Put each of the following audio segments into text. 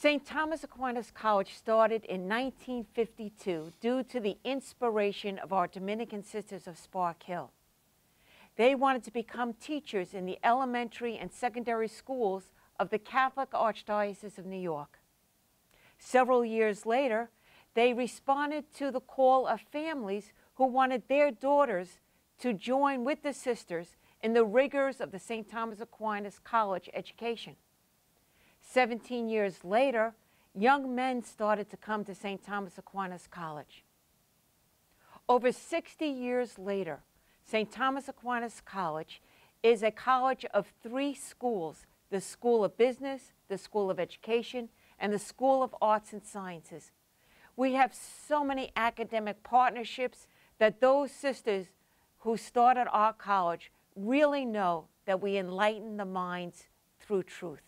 St. Thomas Aquinas College started in 1952 due to the inspiration of our Dominican sisters of Spark Hill. They wanted to become teachers in the elementary and secondary schools of the Catholic Archdiocese of New York. Several years later, they responded to the call of families who wanted their daughters to join with the sisters in the rigors of the St. Thomas Aquinas College education. 17 years later, young men started to come to St. Thomas Aquinas College. Over 60 years later, St. Thomas Aquinas College is a college of 3 schools: the School of Business, the School of Education, and the School of Arts and Sciences. We have so many academic partnerships that those sisters who started our college really know that we enlighten the minds through truth.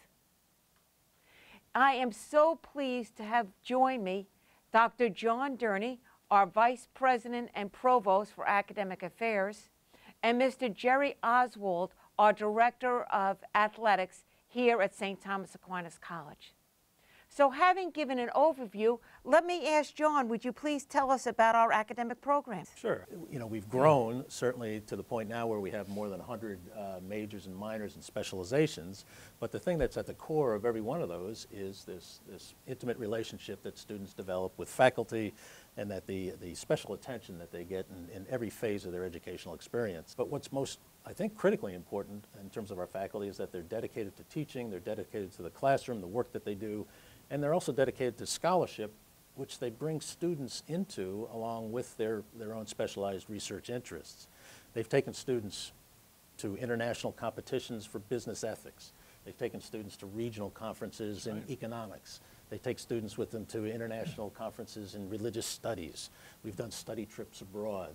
I am so pleased to have joined me Dr. John Durney, our Vice President and Provost for Academic Affairs, and Mr. Jerry Oswald, our Director of Athletics here at St. Thomas Aquinas College. So having given an overview, let me ask John, would you please tell us about our academic programs? Sure. You know, we've grown certainly to the point now where we have more than 100 majors and minors and specializations, but the thing that's at the core of every one of those is this intimate relationship that students develop with faculty, and that the special attention that they get in every phase of their educational experience. But what's most, I think, critically important in terms of our faculty is that they're dedicated to teaching, they're dedicated to the classroom, the work that they do, and they're also dedicated to scholarship, which they bring students into along with their own specialized research interests. They've taken students to international competitions for business ethics. They've taken students to regional conferences in economics. They take students with them to international conferences in religious studies. We've done study trips abroad.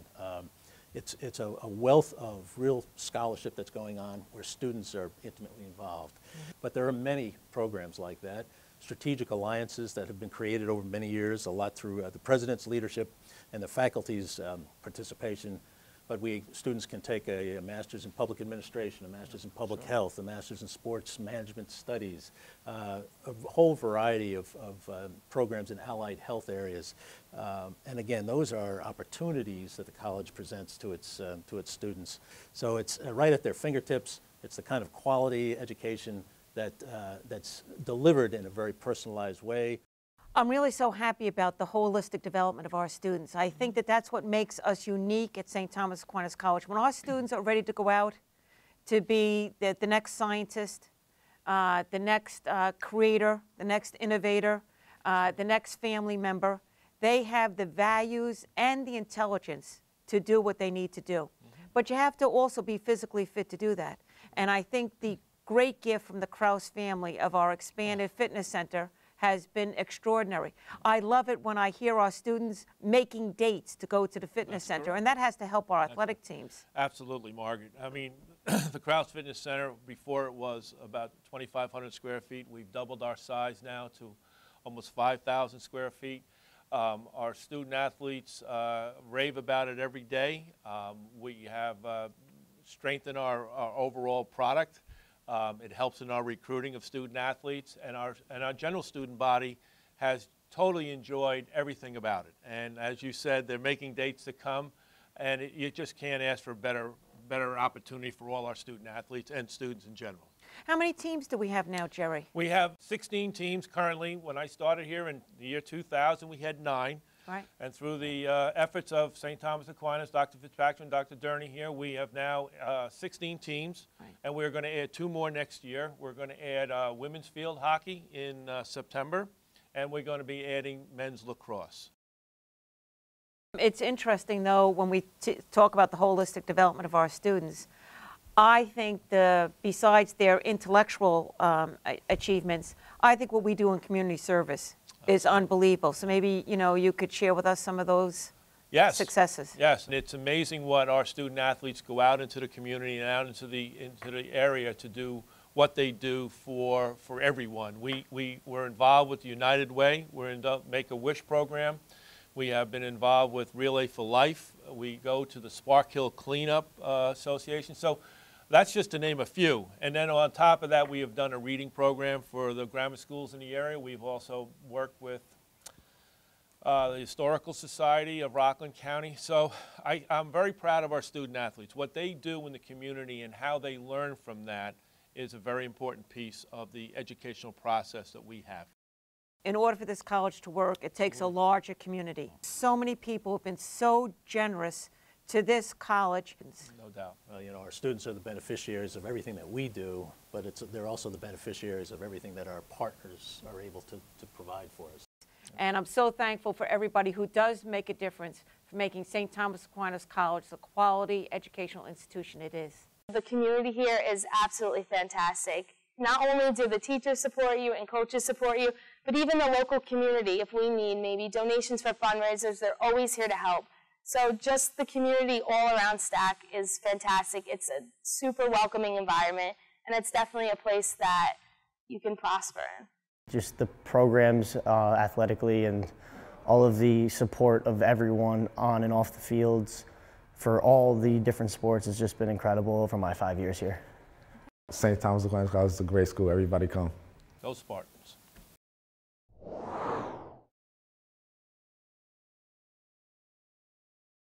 It's a wealth of real scholarship that's going on where students are intimately involved. But there are many programs like that. Strategic alliances that have been created over many years, a lot through the president's leadership and the faculty's participation. But students can take a master's in public administration, a master's in public health, a master's in sports management studies, a whole variety of programs in allied health areas. And again, those are opportunities that the college presents to its students. So it's right at their fingertips. It's the kind of quality education that's delivered in a very personalized way. I'm really so happy about the holistic development of our students. I think that that's what makes us unique at St. Thomas Aquinas College. When our students are ready to go out to be the next scientist, the next creator, the next innovator, the next family member, they have the values and the intelligence to do what they need to do. But you have to also be physically fit to do that. And I think the great gift from the Krause family of our expanded fitness center has been extraordinary. I love it when I hear our students making dates to go to the fitness center, and that has to help our athletic teams. Absolutely, Margaret. I mean, the Krause Fitness Center, before it was about 2,500 square feet. We've doubled our size now to almost 5,000 square feet. Our student athletes rave about it every day. We have strengthened our overall product. It helps in our recruiting of student athletes, and our general student body has totally enjoyed everything about it. And as you said, they're making dates to come, and you just can't ask for a better opportunity for all our student athletes and students in general. How many teams do we have now, Jerry? We have 16 teams currently. When I started here in the year 2000, we had 9. Right. And through the efforts of St. Thomas Aquinas, Dr. Fitzpatrick and Dr. Durney here, we have now 16 teams, and we're going to add 2 more next year. We're going to add women's field hockey in September, and we're going to be adding men's lacrosse. It's interesting, though, when we talk about the holistic development of our students, I think besides their intellectual achievements, I think what we do in community service is unbelievable. So maybe, you could share with us some of those successes. Yes, and it's amazing what our student athletes go out into the community and out into the area to do what they do for everyone. We're involved with the United Way. We're in the Make-A-Wish program. We have been involved with Relay for Life. We go to the Spark Hill Cleanup Association. So That's just to name a few. And then on top of that, we have done a reading program for the grammar schools in the area. We've also worked with the Historical Society of Rockland County. So I'm very proud of our student athletes. What they do in the community and how they learn from that is a very important piece of the educational process that we have. In order for this college to work, it takes a larger community. So many people have been so generous to this college. No doubt. You know, our students are the beneficiaries of everything that we do, but they're also the beneficiaries of everything that our partners are able to provide for us. And I'm so thankful for everybody who does make a difference for making St. Thomas Aquinas College the quality educational institution it is. The community here is absolutely fantastic. Not only do the teachers support you and coaches support you, but even the local community, if we need maybe donations for fundraisers, they're always here to help. So just the community all around Stack is fantastic. It's a super welcoming environment, and it's definitely a place that you can prosper in. Just the programs athletically and all of the support of everyone on and off the fields for all the different sports has just been incredible over my 5 years here. St. Thomas Aquinas College is a great school. Everybody come. Go Spartans.